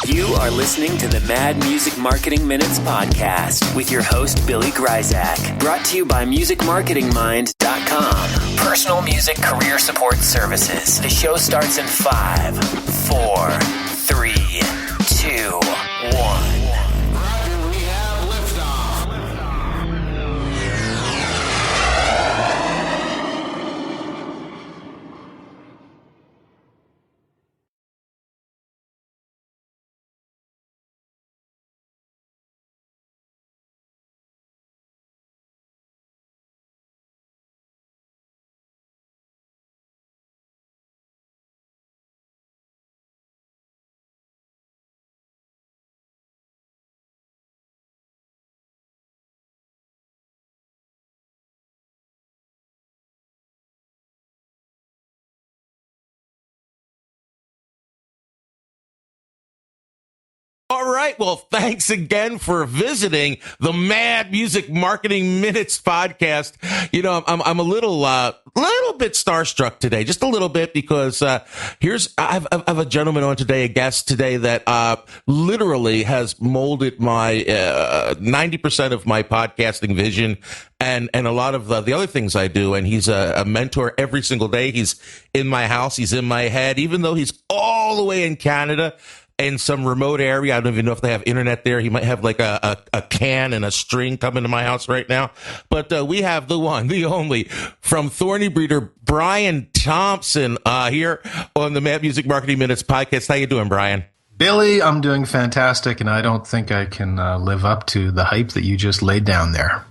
You are listening to the Mad Music Marketing Minutes podcast with your host, Billy Gryzak. Brought to you by MusicMarketingMind.com. Personal music career support services. The show starts in 5, 4, 3, 2, 1. All right. Well, thanks again for visiting the Mad Music Marketing Minutes podcast. You know, I'm a little bit starstruck today, just a little bit, because I have a gentleman on today, a guest today that literally has molded my 90% of my podcasting vision and a lot of the other things I do. And he's a mentor every single day. He's in my house. He's in my head, even though he's all the way in Canada. In some remote area. I don't even know if they have internet there. He might have like a can and a string coming to my house right now. But we have the one, the only, from Thorny Breeder, Brian Thompson, here on the Mad Music Marketing Minutes podcast. How you doing, Brian? Billy, I'm doing fantastic, and I don't think I can live up to the hype that you just laid down there.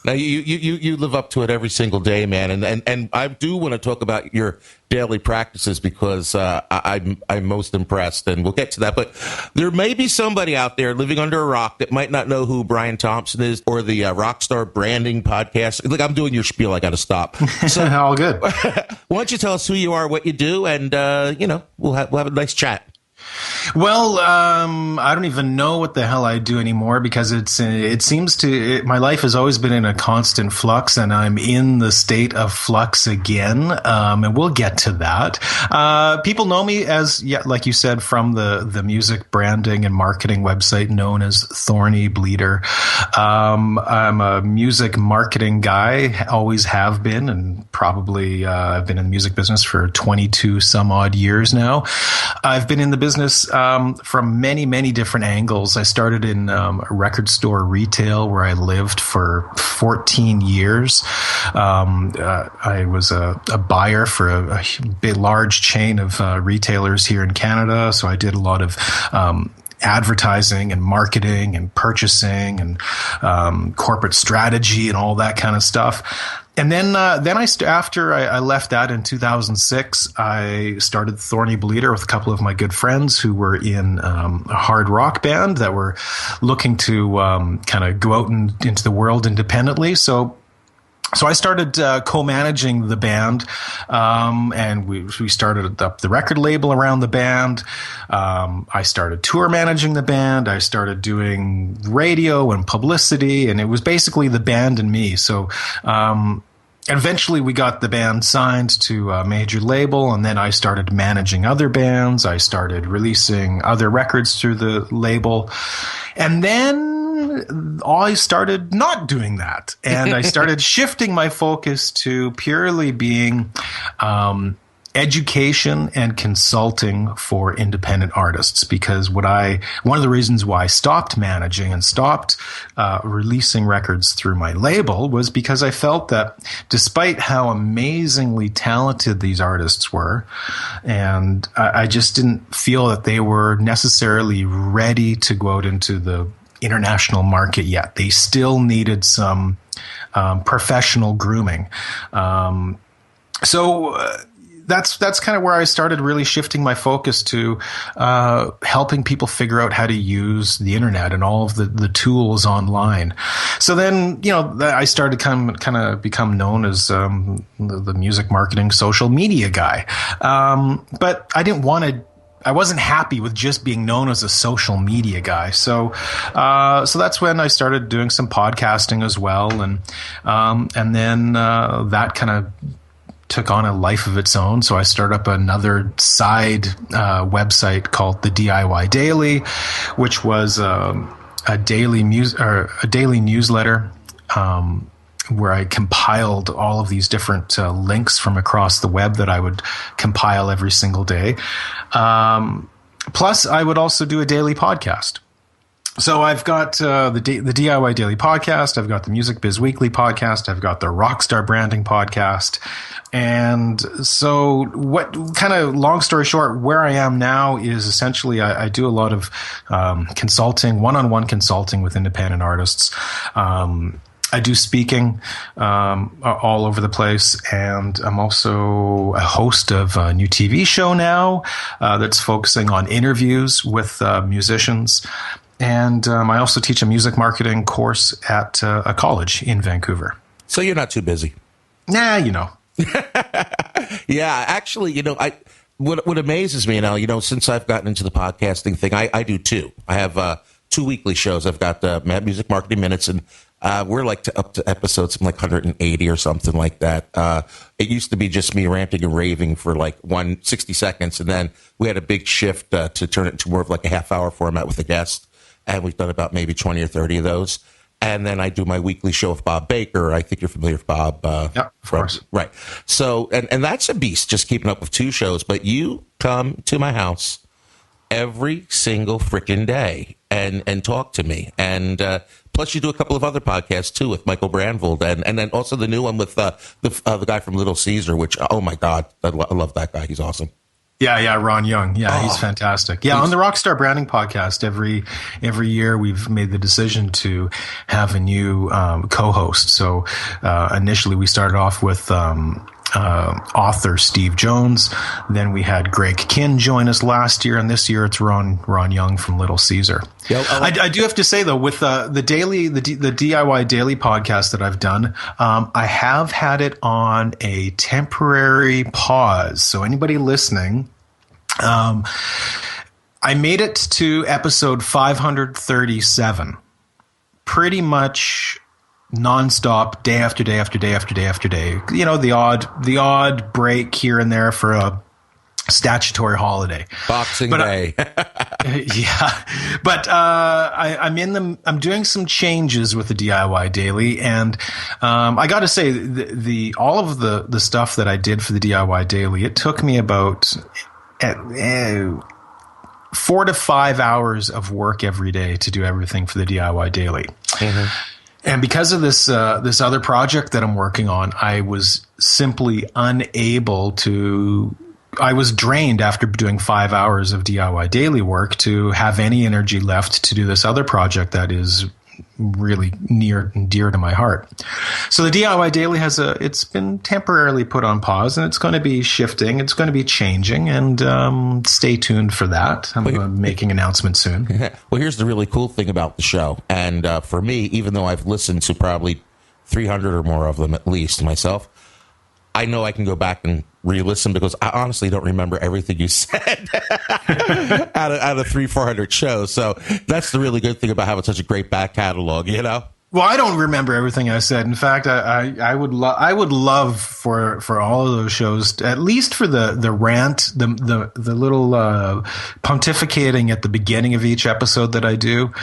Now you live up to it every single day, man, and I do want to talk about your daily practices because I'm most impressed, and we'll get to that. But there may be somebody out there living under a rock that might not know who Brian Thompson is or the Rockstar Branding podcast. Look, I'm doing your spiel. I got to stop. So all good. Why don't you tell us who you are, what you do, and we'll have a nice chat. Well, I don't even know what the hell I do anymore because my life has always been in a constant flux, and I'm in the state of flux again. And we'll get to that. People know me as, like you said, from the music branding and marketing website known as Thorny Bleeder. I'm a music marketing guy, always have been, and probably I've been in the music business for 22 some odd years now. I've been in the business from many, many different angles. I started in a record store retail where I lived for 14 years. I was a buyer for a large chain of retailers here in Canada, so I did a lot of advertising and marketing and purchasing and corporate strategy and all that kind of stuff. And then after I left that in 2006, I started Thorny Bleeder with a couple of my good friends who were in a hard rock band that were looking to kind of go out into the world independently. So I started co-managing the band, and we started up the record label around the band. I started tour managing the band. I started doing radio and publicity, and it was basically the band and me. So eventually we got the band signed to a major label, and then I started managing other bands. I started releasing other records through the label. And then I started not doing that. And I started shifting my focus to purely being education and consulting for independent artists, because one of the reasons why I stopped managing and stopped releasing records through my label was because I felt that despite how amazingly talented these artists were, and I just didn't feel that they were necessarily ready to go out into the international market yet. They still needed some professional grooming. That's kind of where I started really shifting my focus to helping people figure out how to use the internet and all of the tools online. So then, I started kind of become known as the music marketing social media guy. But I wasn't happy with just being known as a social media guy. So that's when I started doing some podcasting as well. And then that kind of took on a life of its own. So I started up another side website called the DIY Daily, which was a daily newsletter where I compiled all of these different links from across the web that I would compile every single day. Plus, I would also do a daily podcast. So I've got the DIY Daily podcast. I've got the Music Biz Weekly podcast. I've got the Rockstar Branding podcast. And so what kind of, long story short, where I am now is essentially I do a lot of consulting, one-on-one consulting with independent artists. I do speaking all over the place, and I'm also a host of a new TV show now that's focusing on interviews with musicians. And I also teach a music marketing course at a college in Vancouver. So you're not too busy. Nah, you know. Yeah, actually, you know, what amazes me now, since I've gotten into the podcasting thing, I do too. I have 2 weekly shows. I've got Mad Music Marketing Minutes, and we're up to episodes from 180 or something like that. It used to be just me ranting and raving for 60 seconds, and then we had a big shift to turn it into more of a half-hour format with a guest, and we've done about maybe 20 or 30 of those. And then I do my weekly show with Bob Baker. I think you're familiar with Bob. Yeah, of course. Right. So, and that's a beast, just keeping up with 2 shows. But you come to my house every single freaking day and talk to me. And plus, you do a couple of other podcasts, too, with Michael Brandvold. And then also the new one with the guy from Little Caesar, which, oh, my God, I love that guy. He's awesome. Yeah, Ron Young. Yeah, he's fantastic. Yeah, on the Rockstar Branding podcast, every year we've made the decision to have a new co-host. So initially we started off with author Steve Jones. Then we had Greg Kinn join us last year, and this year it's Ron Young from Little Caesar. Yep. I do have to say though, with the DIY Daily podcast that I've done, I have had it on a temporary pause. So anybody listening, I made it to episode 537, pretty much nonstop, day after day after day after day after day. The odd break here and there for a statutory holiday, Boxing Day. Yeah, but I'm doing some changes with the DIY Daily, and I got to say all of the stuff that I did for the DIY Daily, it took me about 4 to 5 hours of work every day to do everything for the DIY Daily. Mm-hmm. And because of this other project that I'm working on, I was simply unable to. I was drained after doing 5 hours of DIY Daily work to have any energy left to do this other project that is really near and dear to my heart. So the DIY Daily it's been temporarily put on pause, and it's going to be shifting. It's going to be changing, and stay tuned for that. I'm making announcements soon. Well, here's the really cool thing about the show. And for me, even though I've listened to probably 300 or more of them at least myself, I know I can go back and re-listen because I honestly don't remember everything you said out of 300-400 shows. So that's the really good thing about having such a great back catalog, Well, I don't remember everything I said. In fact, I would love for all of those shows, at least for the rant, the little pontificating at the beginning of each episode that I do.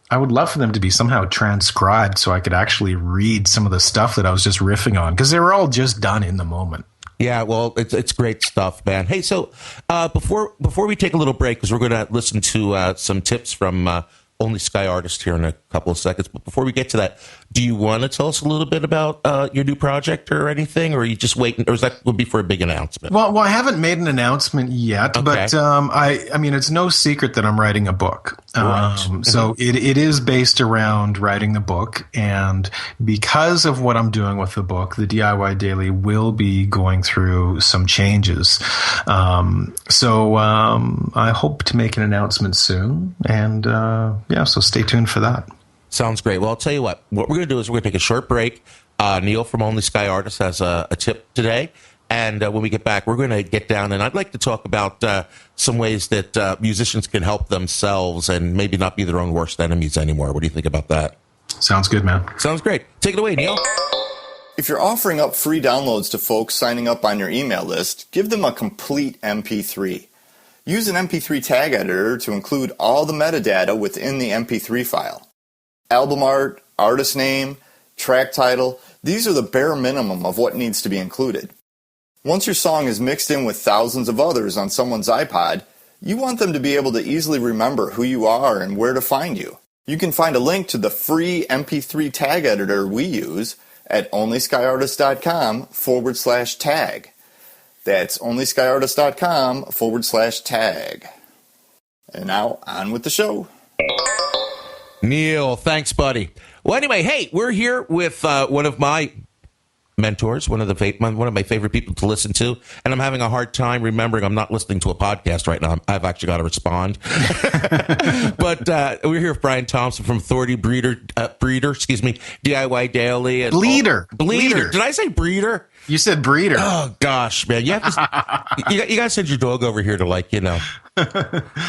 I would love for them to be somehow transcribed so I could actually read some of the stuff that I was just riffing on, because they were all just done in the moment. Yeah, well, it's great stuff, man. Hey, so before we take a little break, because we're going to listen to some tips from Only Sky Artist here in a couple of seconds. But before we get to that, do you want to tell us a little bit about your new project or anything, or are you just waiting, or is that would be for a big announcement? Well, I haven't made an announcement yet, okay. But I mean, it's no secret that I'm writing a book. Right. So it is based around writing the book, and because of what I'm doing with the book, the DIY Daily will be going through some changes. So I hope to make an announcement soon, and so stay tuned for that. Sounds great. Well, I'll tell you what we're going to do is we're going to take a short break. Neil from Only Sky Artist has a tip today. And when we get back, we're going to get down, and I'd like to talk about some ways that musicians can help themselves and maybe not be their own worst enemies anymore. What do you think about that? Sounds good, man. Sounds great. Take it away, Neil. If you're offering up free downloads to folks signing up on your email list, give them a complete MP3. Use an MP3 tag editor to include all the metadata within the MP3 file. Album art, artist name, track title, these are the bare minimum of what needs to be included. Once your song is mixed in with thousands of others on someone's iPod, you want them to be able to easily remember who you are and where to find you. You can find a link to the free MP3 tag editor we use at onlyskyartist.com/tag. That's onlyskyartist.com/tag. And now, on with the show. Neil, thanks, buddy. Well, anyway, hey, we're here with one of my mentors, one of my favorite people to listen to, and I'm having a hard time remembering I'm not listening to a podcast right now. I've actually got to respond. But we're here with Brian Thompson from Authority Breeder, DIY Daily. And Bleeder. Did I say breeder? You said breeder. Oh, gosh, man. You have to, you got to send your dog over here to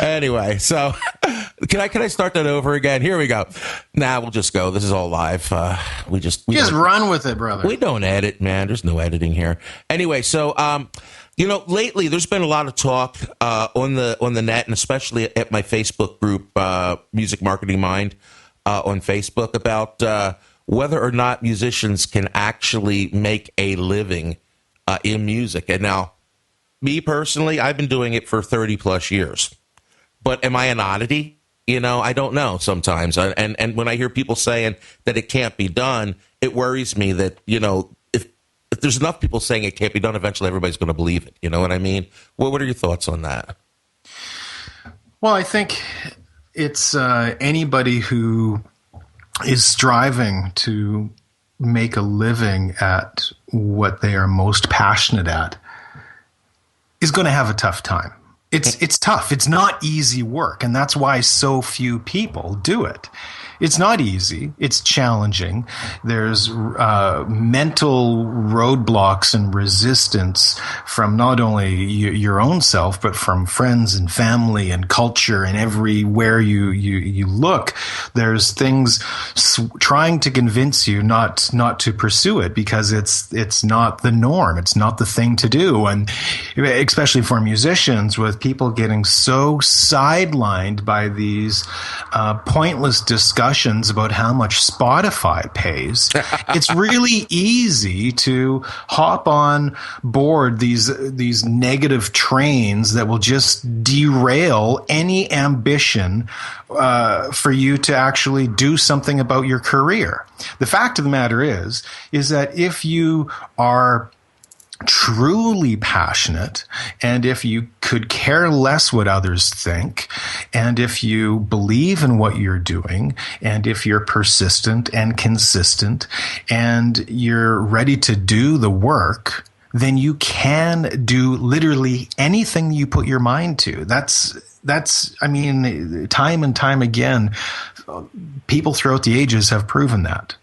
Anyway, so can I start that over again? Here we go. Nah, we'll just go. This is all live. We just run with it, brother. We don't edit, man. There's no editing here. Anyway, so lately there's been a lot of talk on the net, and especially at my Facebook group, Music Marketing Mind, on Facebook, about whether or not musicians can actually make a living in music. And now, me personally, I've been doing it for 30 plus years. But am I an oddity? I don't know sometimes. And when I hear people saying that it can't be done, it worries me that, if there's enough people saying it can't be done, eventually everybody's going to believe it. You know what I mean? What are your thoughts on that? Well, I think it's anybody who is striving to make a living at what they are most passionate at is going to have a tough time. It's tough. It's not easy work, and that's why so few people do it. It's not easy. It's challenging. There's mental roadblocks and resistance from not only your own self, but from friends and family and culture, and everywhere you look. There's things trying to convince you not to pursue it because it's not the norm. It's not the thing to do, and especially for musicians, with people getting so sidelined by these pointless discussions about how much Spotify pays. It's really easy to hop on board these negative trains that will just derail any ambition for you to actually do something about your career. The fact of the matter is that if you are truly passionate, and if you could care less what others think, and if you believe in what you're doing, and if you're persistent and consistent, and you're ready to do the work, then you can do literally anything you put your mind to. That's time and time again, people throughout the ages have proven that.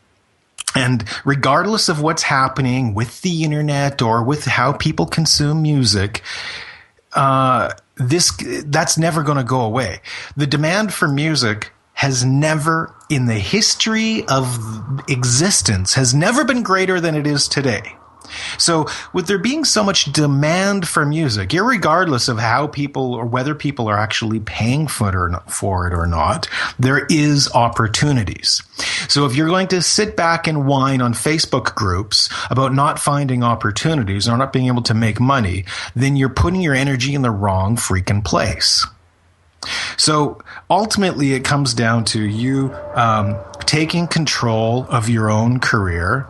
And regardless of what's happening with the internet or with how people consume music, that's never going to go away. The demand for music has never, in the history of existence, has never been greater than it is today. So with there being so much demand for music, irregardless of how people or whether people are actually paying for it or not, there is opportunities. So if you're going to sit back and whine on Facebook groups about not finding opportunities or not being able to make money, then you're putting your energy in the wrong freaking place. So ultimately it comes down to you taking control of your own career,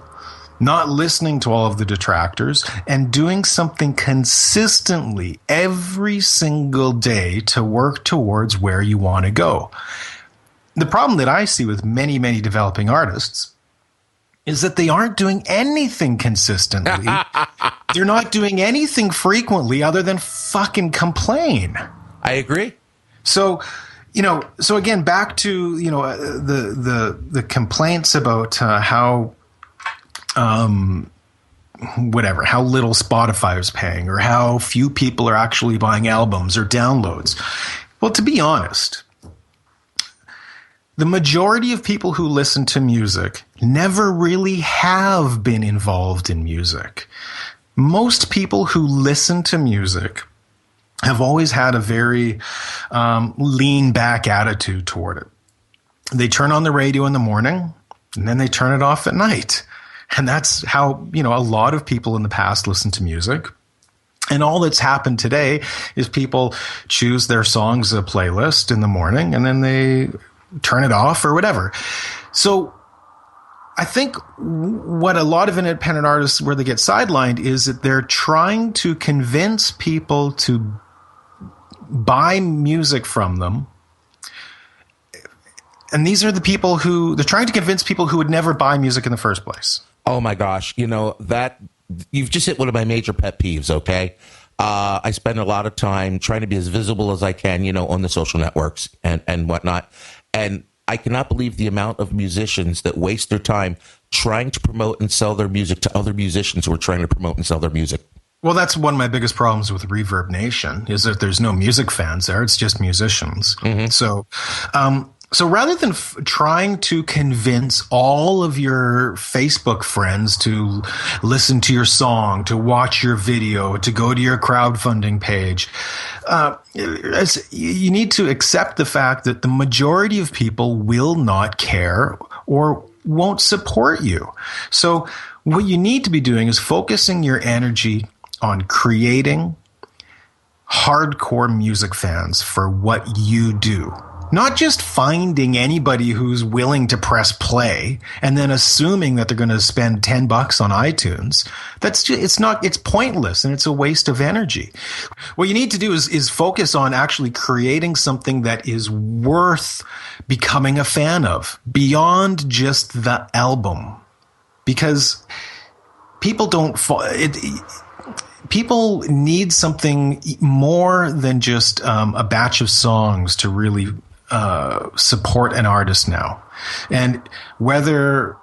not listening to all of the detractors, and doing something consistently every single day to work towards where you want to go. The problem that I see with many, many developing artists is that they aren't doing anything consistently. They're not doing anything frequently other than fucking complain. I agree. So again, back to, the complaints about how little Spotify is paying, or how few people are actually buying albums or downloads. Well, to be honest, the majority of people who listen to music never really have been involved in music. Most people who listen to music have always had a very lean back attitude toward it. They turn on the radio in the morning and then they turn it off at night. And that's how, a lot of people in the past listen to music. And all that's happened today is people choose their songs a playlist in the morning and then they turn it off or whatever. So I think what a lot of independent artists, where they get sidelined, is that they're trying to convince people to buy music from them. And these are the people who they're trying to convince people who would never buy music in the first place. Oh my gosh. That you've just hit one of my major pet peeves. Okay. I spend a lot of time trying to be as visible as I can, on the social networks and whatnot. And I cannot believe the amount of musicians that waste their time trying to promote and sell their music to other musicians who are trying to promote and sell their music. Well, that's one of my biggest problems with Reverb Nation, is that there's no music fans there. It's just musicians. Mm-hmm. So rather than trying to convince all of your Facebook friends to listen to your song, to watch your video, to go to your crowdfunding page, you need to accept the fact that the majority of people will not care or won't support you. So what you need to be doing is focusing your energy on creating hardcore music fans for what you do. Not just finding anybody who's willing to press play and then assuming that they're going to spend $10 on iTunes. It's pointless and it's a waste of energy. What you need to do is focus on actually creating something that is worth becoming a fan of beyond just the album. Because people people need something more than just a batch of songs to really support an artist now. And whether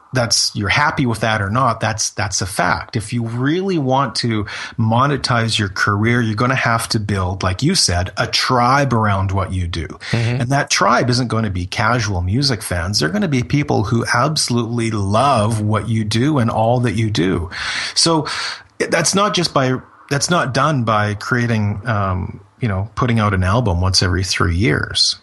you're happy with that or not, that's a fact. If you really want to monetize your career, you're going to have to build, like you said, a tribe around what you do. Mm-hmm. And that tribe isn't going to be casual music fans. They're going to be people who absolutely love what you do and all that you do. So that's not done by creating, putting out an album once every 3 years.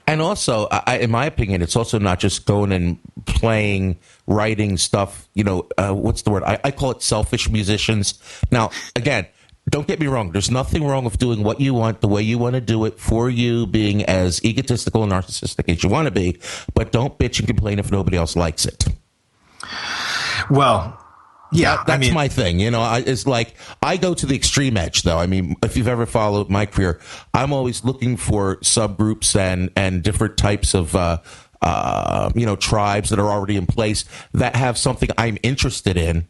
And also, in my opinion, it's also not just going and playing, writing stuff, what's the word? I call it selfish musicians. Now, again, don't get me wrong. There's nothing wrong with doing what you want, the way you want to do it, for you, being as egotistical and narcissistic as you want to be. But don't bitch and complain if nobody else likes it. Well, yeah, that's my thing. It's like I go to the extreme edge, though. I mean, if you've ever followed my career, I'm always looking for subgroups and different types of, tribes that are already in place that have something I'm interested in.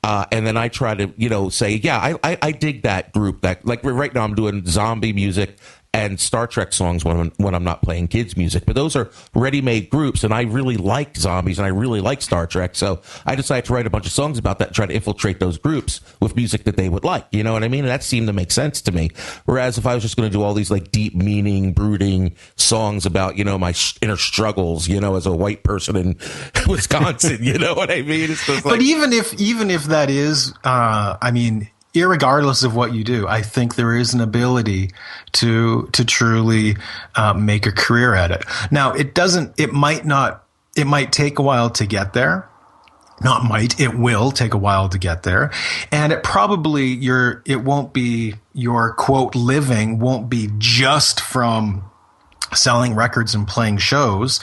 And then I try to, say, yeah, I dig that group. That, like, right now I'm doing zombie music and Star Trek songs when I'm not playing kids music. But those are ready-made groups, and I really like zombies and I really like Star Trek. So I decided to write a bunch of songs about that and try to infiltrate those groups with music that they would like. You know what I mean? And that seemed to make sense to me. Whereas if I was just going to do all these like deep meaning, brooding songs about, my inner struggles, as a white person in Wisconsin, you know what I mean? It's just like, but even if that is, irregardless of what you do, I think there is an ability to truly make a career at it. Now, it might take a while to get there. It will take a while to get there. And it won't be your quote living won't be just from selling records and playing shows.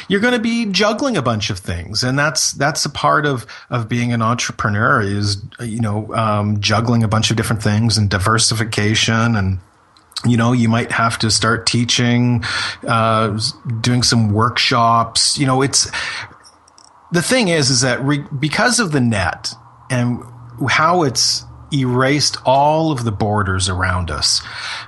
You're going to be juggling a bunch of things. And that's a part of being an entrepreneur is, juggling a bunch of different things and diversification. And, you might have to start teaching, doing some workshops. The thing is that because of the net and how it's erased all of the borders around us,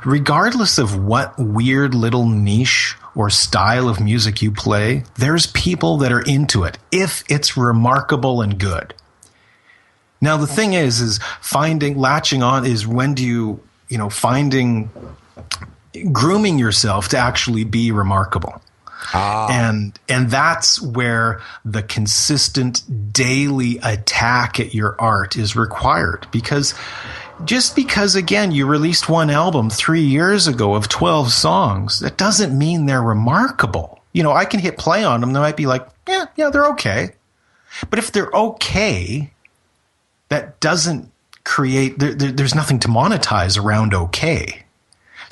regardless of what weird little niche or style of music you play, there's people that are into it if it's remarkable and good. Now, the thing is latching on is when do you, grooming yourself to actually be remarkable. And that's where the consistent daily attack at your art is required. Because again, you released one album 3 years ago of 12 songs, that doesn't mean they're remarkable. You know, I can hit play on them. They might be like, yeah, they're okay. But if they're okay, that doesn't create, there's nothing to monetize around okay.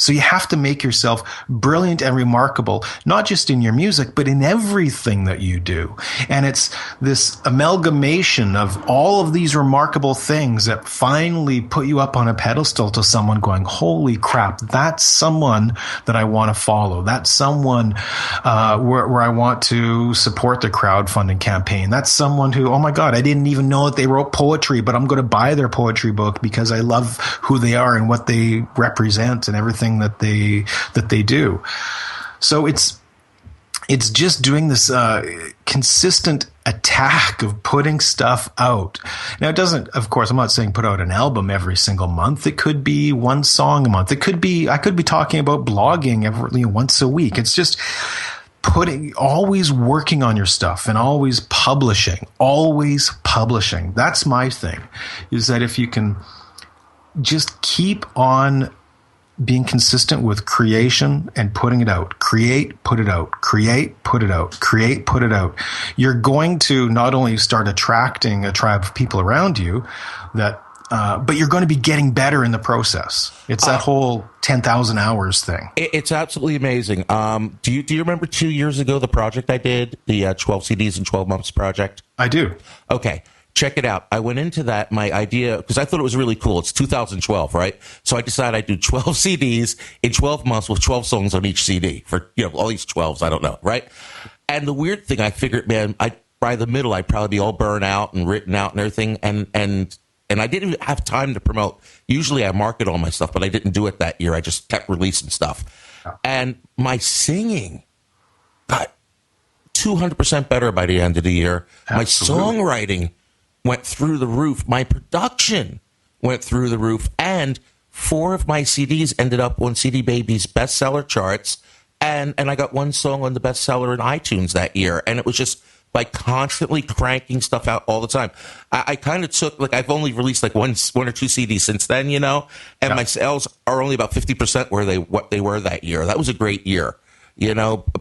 So you have to make yourself brilliant and remarkable, not just in your music, but in everything that you do. And it's this amalgamation of all of these remarkable things that finally put you up on a pedestal to someone going, holy crap, that's someone that I want to follow. That's someone where I want to support the crowdfunding campaign. That's someone who, oh my God, I didn't even know that they wrote poetry, but I'm going to buy their poetry book because I love who they are and what they represent and everything that they do. So it's just doing this consistent attack of putting stuff out. Now, it doesn't, of course, I'm not saying put out an album every single month. It could be one song a month. It could be, I could be talking about blogging once a week. It's just always working on your stuff and always publishing. That's my thing, is that if you can just keep on being consistent with creation and putting it out, create, put it out, create, put it out, create, put it out, you're going to not only start attracting a tribe of people around you but you're going to be getting better in the process. It's that whole 10,000 hours thing. It's absolutely amazing. Do you remember 2 years ago, the project I did, the 12 CDs in 12 months project? I do. Okay. Check it out. I went into that, my idea, because I thought it was really cool. It's 2012, right? So I decided I'd do 12 CDs in 12 months with 12 songs on each CD for, all these 12s, I don't know, right? And the weird thing, I figured, man, by the middle, I'd probably be all burnt out and written out and everything. And I didn't even have time to promote. Usually I market all my stuff, but I didn't do it that year. I just kept releasing stuff. And my singing got 200% better by the end of the year. Absolutely. My songwriting went through the roof. My production went through the roof. And 4 of my CDs ended up on CD Baby's bestseller charts. And I got one song on the bestseller in iTunes that year. And it was just like constantly cranking stuff out all the time. I kind of took, like, I've only released like one or two CDs since then, and my sales are only about 50% what they were that year. That was a great year.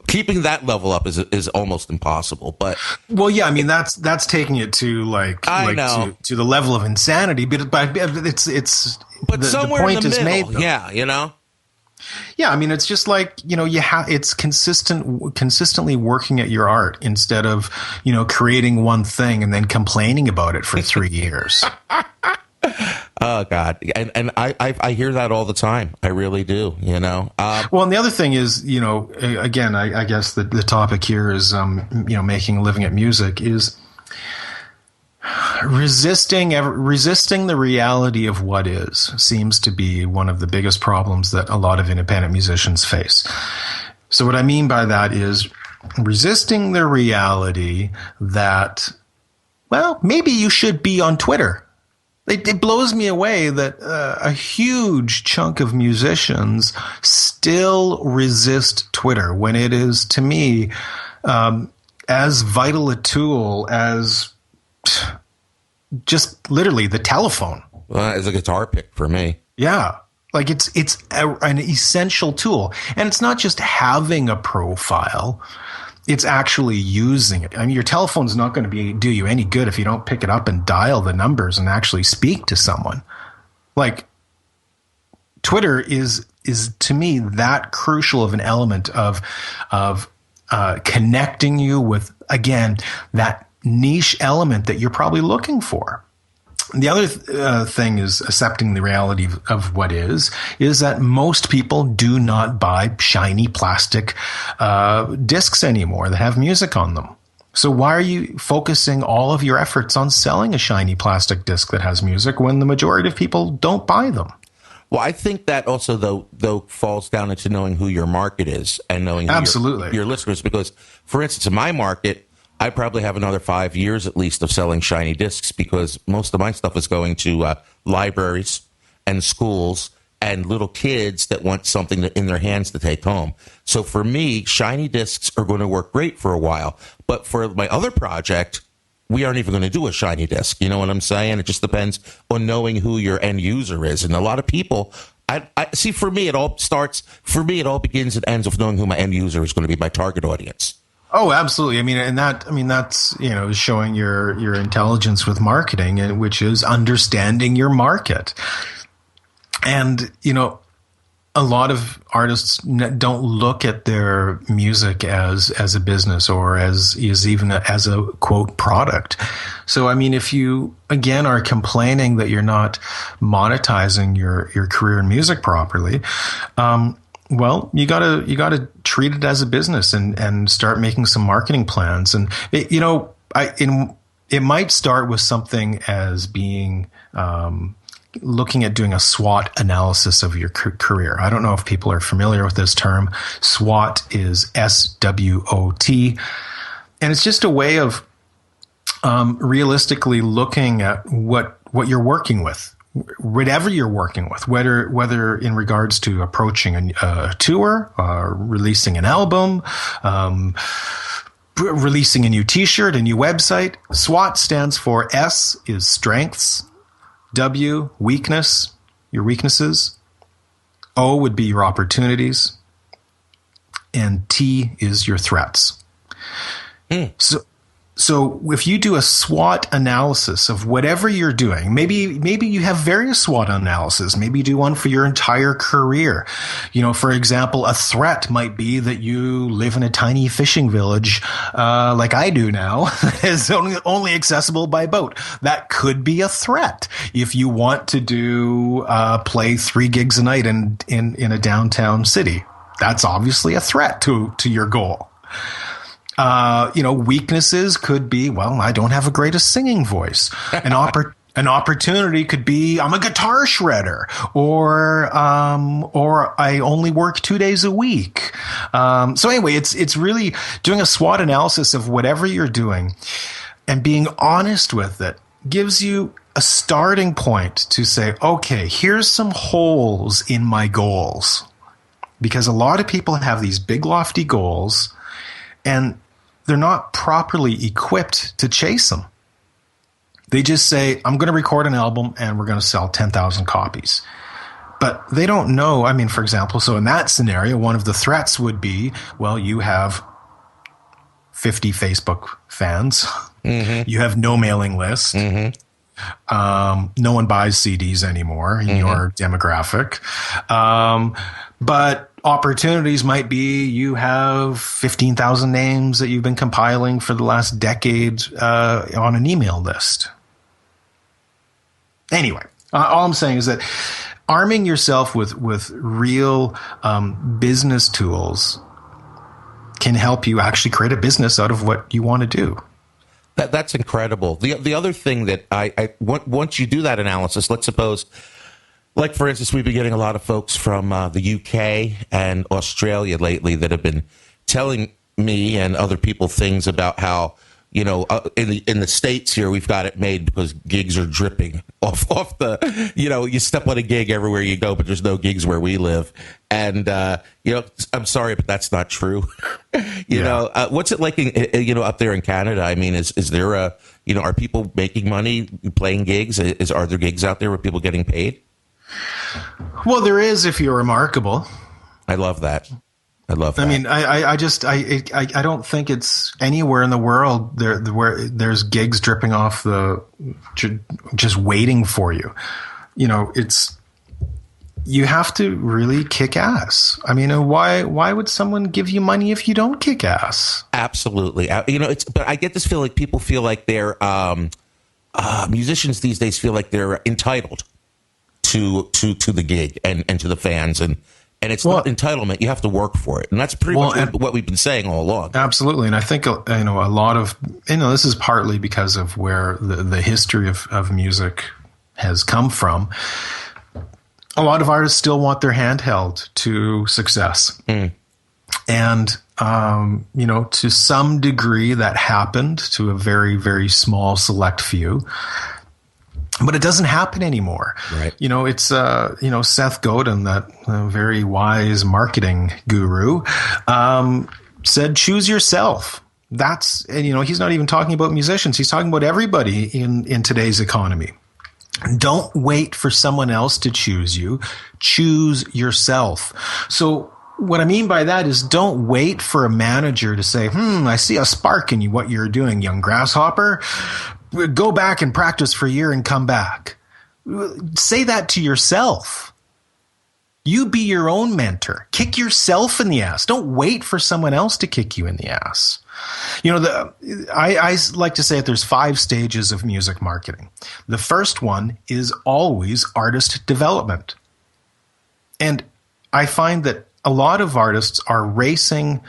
Keeping that level up is almost impossible. But well, yeah, I mean that's taking it to to the level of insanity. But it's but somewhere the point in the is middle. made. Yeah, Yeah, I mean it's just like it's consistently working at your art instead of creating one thing and then complaining about it for 3 years. Oh God, and I hear that all the time. I really do. Well, and the other thing is, again, I guess the topic here is, making a living at music is resisting the reality of what is seems to be one of the biggest problems that a lot of independent musicians face. So what I mean by that is resisting the reality that, well, maybe you should be on Twitter. It blows me away that a huge chunk of musicians still resist Twitter when it is, to me, as vital a tool as just literally the telephone. Well, it's a guitar pick for me. Yeah. Like it's an essential tool. And it's not just having a profile. It's actually using it. I mean, your telephone's not going to do you any good if you don't pick it up and dial the numbers and actually speak to someone. Like, Twitter is to me that crucial of an element of connecting you with, again, that niche element that you're probably looking for. The other thing is accepting the reality of what is that most people do not buy shiny plastic discs anymore that have music on them. So why are you focusing all of your efforts on selling a shiny plastic disc that has music when the majority of people don't buy them? Well, I think that also, though falls down into knowing who your market is and knowing absolutely your listeners. Because, for instance, in my market, I probably have another 5 years at least of selling shiny discs because most of my stuff is going to libraries and schools and little kids that want something in their hands to take home. So for me, shiny discs are going to work great for a while. But for my other project, we aren't even going to do a shiny disc. You know what I'm saying? It just depends on knowing who your end user is. And a lot of people, I see, for me, it all begins and ends with knowing who my end user is going to be, my target audience. Oh, absolutely. That's, showing your intelligence with marketing, which is understanding your market. And, a lot of artists don't look at their music as a business or as a quote product. So, if you again are complaining that you're not monetizing your career in music properly, well, you gotta treat it as a business and start making some marketing plans. And it might start with something as being looking at doing a SWOT analysis of your career. I don't know if people are familiar with this term. SWOT is SWOT, and it's just a way of realistically looking at what you're working with. Whatever you're working with, whether in regards to approaching a tour, releasing an album, releasing a new T-shirt, a new website. SWOT stands for S is strengths, W, weakness, your weaknesses, O would be your opportunities, and T is your threats. So if you do a SWOT analysis of whatever you're doing, maybe you have various SWOT analysis. Maybe you do one for your entire career. For example, a threat might be that you live in a tiny fishing village, like I do now, is only accessible by boat. That could be a threat. If you want to play 3 gigs a night in a downtown city, that's obviously a threat to your goal. Weaknesses could be, well, I don't have a greatest singing voice. An opportunity could be, I'm a guitar shredder, or I only work 2 days a week. So anyway, it's really doing a SWOT analysis of whatever you're doing and being honest with it gives you a starting point to say, okay, here's some holes in my goals. Because a lot of people have these big lofty goals and they're not properly equipped to chase them. They just say, I'm going to record an album and we're going to sell 10,000 copies. But they don't know. For example, so in that scenario, one of the threats would be, well, you have 50 Facebook fans. Mm-hmm. You have no mailing list. Mm-hmm. No one buys CDs anymore in your demographic. But opportunities might be you have 15,000 names that you've been compiling for the last decade on an email list. Anyway, all I'm saying is that arming yourself with real business tools can help you actually create a business out of what you want to do. That's incredible. The other thing that I once you do that analysis, let's suppose, like, for instance, we've been getting a lot of folks from the UK and Australia lately that have been telling me and other people things about how, in the States here, we've got it made because gigs are dripping off the, you step on a gig everywhere you go, but there's no gigs where we live. And, I'm sorry, but that's not true. What's it like, up there in Canada? Is there are people making money playing gigs? Are there gigs out there where people getting paid? Well, there is if you're remarkable. I love that. I don't think it's anywhere in the world where there's gigs dripping off just waiting for you. You have to really kick ass. Why would someone give you money if you don't kick ass? Absolutely. But I get this feeling like people feel like they're musicians these days feel like they're entitled to the gig and to the fans, and it's not entitlement. You have to work for it, and that's pretty much what we've been saying all along. Absolutely, and I think a lot of this is partly because of where the history of music has come from. A lot of artists still want their hand held to success, and to some degree that happened to a very, very small select few. But it doesn't happen anymore. Right. It's, Seth Godin, that very wise marketing guru, said, choose yourself. He's not even talking about musicians. He's talking about everybody in today's economy. Don't wait for someone else to choose you. Choose yourself. So what I mean by that is don't wait for a manager to say, I see a spark in you, what you're doing, young grasshopper. Go back and practice for a year and come back. Say that to yourself. You be your own mentor. Kick yourself in the ass. Don't wait for someone else to kick you in the ass. I like to say that there's 5 stages of music marketing. The first one is always artist development. And I find that a lot of artists are racing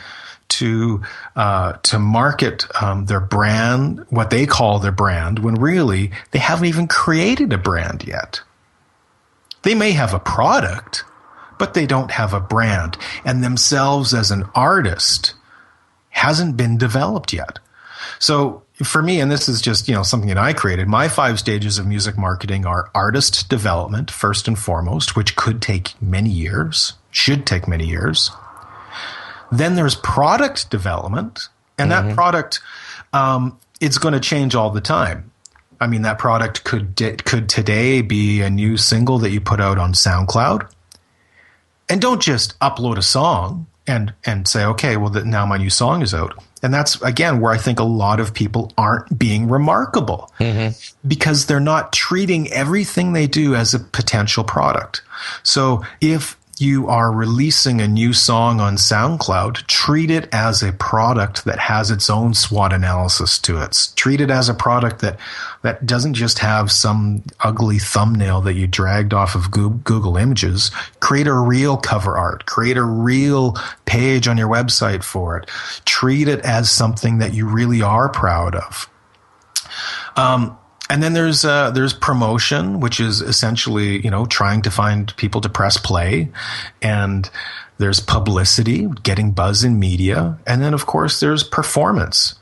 to market their brand, what they call their brand, when really they haven't even created a brand yet. They may have a product, but they don't have a brand. And themselves as an artist hasn't been developed yet. So for me, and this is just, something that I created, my 5 stages of music marketing are artist development, first and foremost, which could take many years, should take many years. Then there's product development, and that product, it's going to change all the time. I mean, that product could today be a new single that you put out on SoundCloud. And don't just upload a song and say, okay, well, now my new song is out. And that's, again, where I think a lot of people aren't being remarkable because they're not treating everything they do as a potential product. So if you are releasing a new song on SoundCloud, treat it as a product that has its own SWOT analysis to it. Treat it as a product that doesn't just have some ugly thumbnail that you dragged off of Google Images. Create a real cover art. Create a real page on your website for it. Treat it as something that you really are proud of. And then there's promotion, which is essentially, trying to find people to press play. And there's publicity, getting buzz in media. And then, of course, there's performance.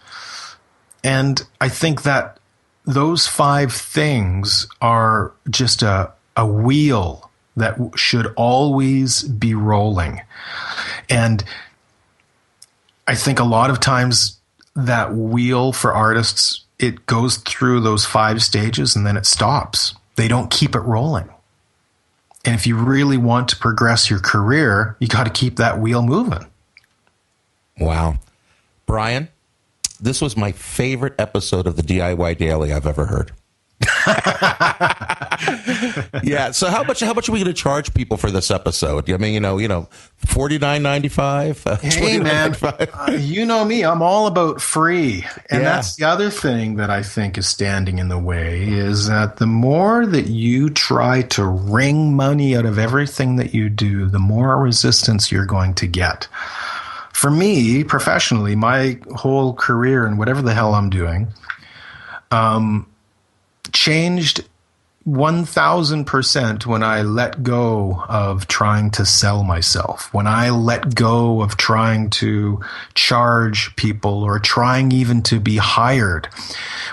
And I think that those 5 things are just a wheel that should always be rolling. And I think a lot of times that wheel for artists, it goes through those 5 stages and then it stops. They don't keep it rolling. And if you really want to progress your career, you got to keep that wheel moving. Wow. Brian, this was my favorite episode of the DIY Daily I've ever heard. Yeah. So how much are we going to charge people for this episode? I mean, $49.95. Hey man, you know me. I'm all about free, and that's the other thing that I think is standing in the way is that the more that you try to wring money out of everything that you do, the more resistance you're going to get. For me, professionally, my whole career and whatever the hell I'm doing, changed 1,000% when I let go of trying to sell myself, when I let go of trying to charge people or trying even to be hired,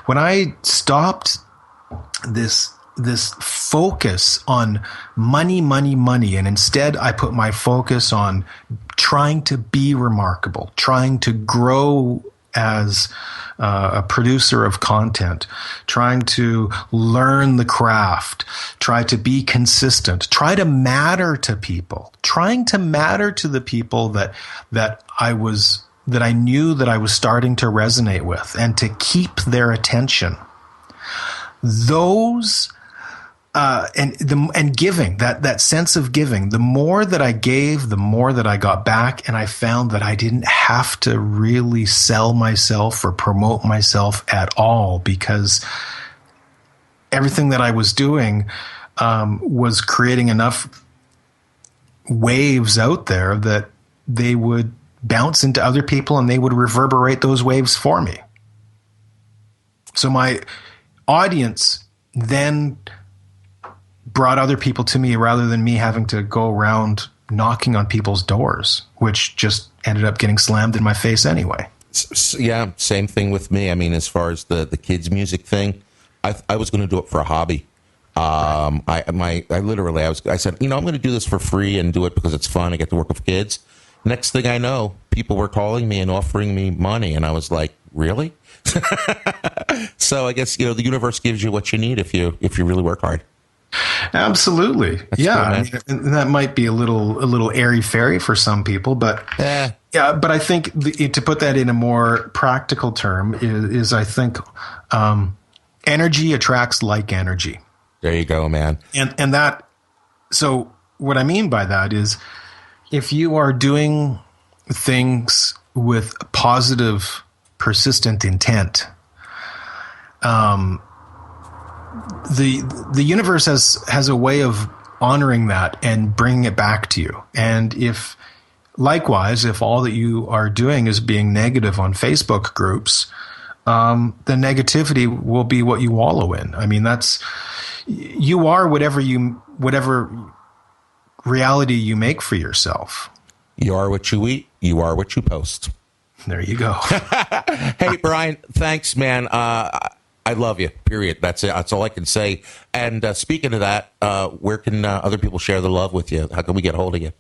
when I stopped this focus on money, and instead I put my focus on trying to be remarkable, trying to grow as a producer of content, trying to learn the craft, try to be consistent, try to matter to people, trying to matter to the people that I knew that I was starting to resonate with, and to keep their attention. Those and giving, that sense of giving, the more that I gave, the more that I got back. And I found that I didn't have to really sell myself or promote myself at all, because everything that I was doing was creating enough waves out there that they would bounce into other people and they would reverberate those waves for me. So my audience then brought other people to me rather than me having to go around knocking on people's doors, which just ended up getting slammed in my face anyway. Yeah, same thing with me. I mean, as far as the kids' music thing, I was going to do it for a hobby. I said, I'm going to do this for free and do it because it's fun. I get to work with kids. Next thing I know, people were calling me and offering me money, and I was like, really? So I guess, the universe gives you what you need if you really work hard. Absolutely. That's yeah. Cool, I mean, that might be a little airy-fairy for some people, but but I think to put that in a more practical term is I think energy attracts like energy. There you go, man. And that, so what I mean by that is if you are doing things with positive, persistent intent, the universe has a way of honoring that and bringing it back to you. And if all that you are doing is being negative on Facebook groups, the negativity will be what you wallow in. I mean, you are whatever reality you make for yourself. You are what you eat. You are what you post. There you go. Hey, Brian, thanks, man. I love you, period. That's it. That's all I can say. And speaking of that, where can other people share the love with you? How can we get a hold of you?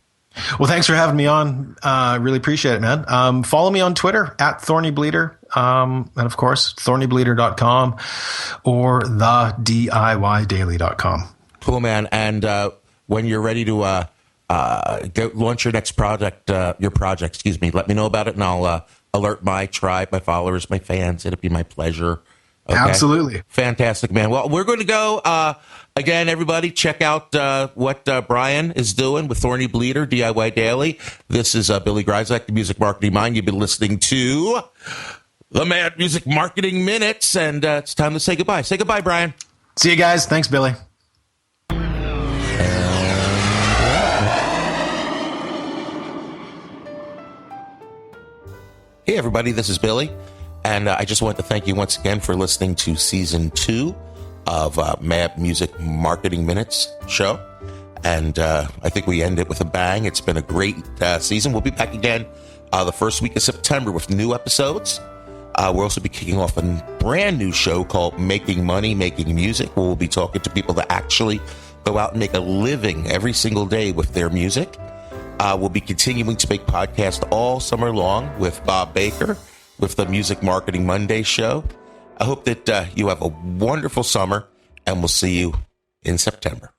Well, thanks for having me on. I really appreciate it, man. Follow me on Twitter at ThornyBleeder. And of course, thornybleeder.com or thediydaily.com. Cool, man. And when you're ready to launch your next project, let me know about it, and I'll alert my tribe, my followers, my fans. It'd be my pleasure. Okay? Absolutely. Fantastic, man. Well, we're going to go, again, everybody, check out what Brian is doing with Thorny Bleeder, DIY Daily. This is Billy Gryzak, the Music Marketing Mind. You've been listening to the Mad Music Marketing Minutes, and it's time to say goodbye. Say goodbye, Brian. See you guys. Thanks, Billy. Hey, everybody, this is Billy. And I just want to thank you once again for listening to Season 2 of Mad Music Marketing Minutes show. And I think we end it with a bang. It's been a great season. We'll be back again the first week of September with new episodes. We'll also be kicking off a brand new show called Making Money, Making Music, where we'll be talking to people that actually go out and make a living every single day with their music. We'll be continuing to make podcasts all summer long with Bob Baker, with the Music Marketing Monday show. I hope that you have a wonderful summer, and we'll see you in September.